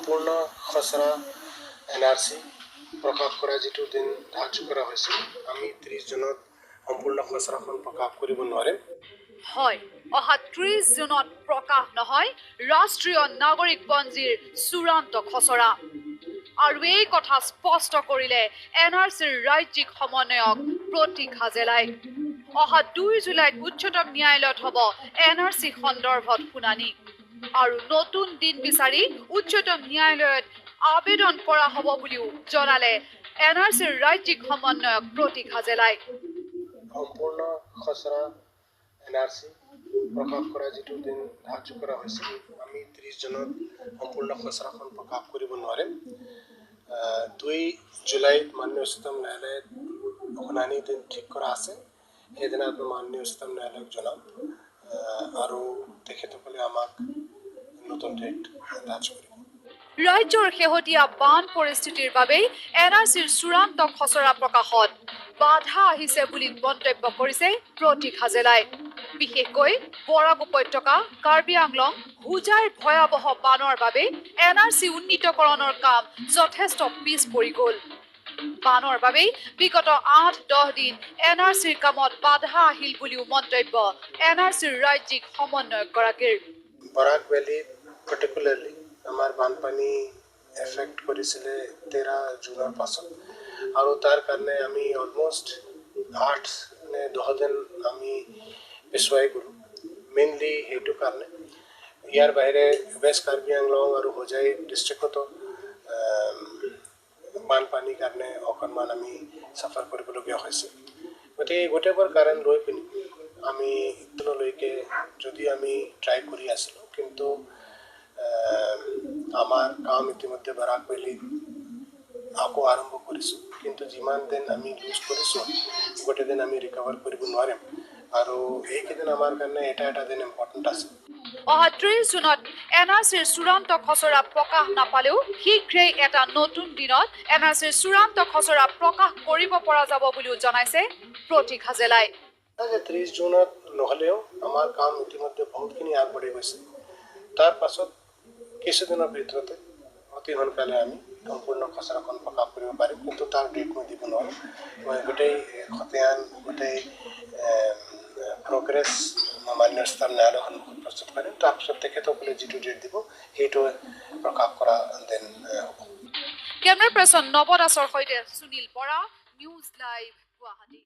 সম্পূৰ্ণ খচৰা NRC প্ৰকাশ কৰা যিটো দিন ধাৰ্য কৰা হৈছিল আমি 30 জনত সম্পূৰ্ণ খচৰাখন প্ৰকাশ কৰিব নোৱাৰিম হয় অহা 30 জুনত প্ৰকাশ নহয় ৰাষ্ট্ৰীয় নাগৰিকপঞ্জীৰ চূড়ান্ত খচৰা আৰু এই কথা স্পষ্ট কৰিলে NRCৰ ৰাজ্যিক সমন্বয়ক প্ৰতীক হাজেলাই অহা 2 জুলাইত উচ্চতম ন্যায়ালয়ত হ'ব NRC সন্দৰ্ভত শুনানি আৰু নতুন দিন বিচাৰি উচ্চতম ন্যায়ালয়ত আবেদন কৰা হ'ব বুলিও জনালে NRCৰ ৰাজ্যিক সমন্বয়ক প্ৰতীক হাজেলাই সম্পূৰ্ণ খচৰা NRC প্ৰকাশ কৰা যিটো দিন ধাৰ্য কৰা হৈছিল আমি 30 জনত সম্পূৰ্ণ খচৰাখন প্ৰকাশ কৰিব নোৱাৰিম 2 জুলাইত মাননীয় উচ্চতম ন্যায়ালয়ত শুনানি দিন ঠিক কৰা আছে সেইদিনা মাননীয় উচ্চতম ন্যায়ালয়ক জনাম আৰু তেখেতসকলে আমাক নতুন ডেট ধাৰ্য কৰিব ৰাজ্যৰ শেহতীয়া বান পৰিস্থিতিৰ বাবেই NRCৰ চূড়ান্ত খচৰা প্ৰকাশত বাধা আহিছে বুলি মন্তব্য কৰিছে প্ৰতীক হাজেলাই বিশেষকৈ বৰাক উপত্যকা কাৰ্বি আংলং হুজাইৰ ভয়াৱহ বানৰ বাবে NRC উন্নীতকৰণৰ কাম যথেষ্ট পিছ পৰি গ'ল বানৰ বাবে বিগত 8-10 দিন NRCৰ কামত বাধা আহিল বুলিও মন্তব্য NRCৰ ৰাজ্যিক সমন্বয়কগৰাকীৰ বৰাক ভেলী পাৰ্টিকুলাৰলি আমাৰ বানপানী এফেক্ট কৰিছিলে 13 জুনৰ পাছত আৰু তাৰ কাৰণে আমি অলমোষ্ট 8 নে 10 দিন আমি পিছুৱাই গ'লো মেইনলি সেইটো কাৰণে ইয়াৰ বাহিৰে ৱেষ্ট কাৰ্বি আংলং আৰু হোজাই ডিষ্ট্ৰিক্টতো বানপানীৰ কাৰণে অকণমান আমি চাফাৰ কৰিবলগীয়া হৈছে গতিকে গোটেইবোৰ কাৰণ লৈ পিনি আমি ইতিলৈকে যদি আমি ট্ৰাই কৰি আছিলোঁ কিন্তু আমাৰ কাম ইতিমধ্যে বৰাক ভেলীত আকৌ আৰম্ভ কৰিছোঁ কিন্তু যিমান দিন আমি ইউজ কৰিছোঁ গোটেই দিন আমি ৰিকভাৰ কৰিব নোৱাৰিম আৰু এইকেইদিন আমাৰ কাৰণে এটা দিন ইম্পৰ্টেণ্ট আছে অহা 30 জুনত NRCৰ চূড়ান্ত খচৰা প্ৰকাশ নাপালেও শীঘ্ৰেই এটা নতুন দিনত NRCৰ চূড়ান্ত খচৰা প্ৰকাশ কৰিব পৰা যাব বুলিও জনাইছে প্ৰতীক হাজেলাই 30 জুনত নহ'লেও আমাৰ কাম ইতিমধ্যে বহুতখিনি আগবাঢ়ি গৈছে তাৰ পাছত কিছুদিনৰ ভিতৰতে অতি সোনকালে আমি সম্পূৰ্ণ খচৰাখন প্ৰকাশ কৰিব পাৰিম কিন্তু তাৰ ডেট মই দিব নোৱাৰোঁ মই গোটেই খতিয়ান গোটেই প্ৰগ্ৰেছ মাননীয় উচ্চতম ন্যায়ালয়ৰ সন্মুখত প্ৰস্তুত কৰিম তাৰপিছত তেখেতসকলে যিটো ডেট দিব সেইটো প্ৰকাশ কৰা দেন হ'ব কেমেৰা পাৰ্চন নৱ দাসৰ সৈতে সুনীল বৰা নিউজ লাইভ গুৱাহাটী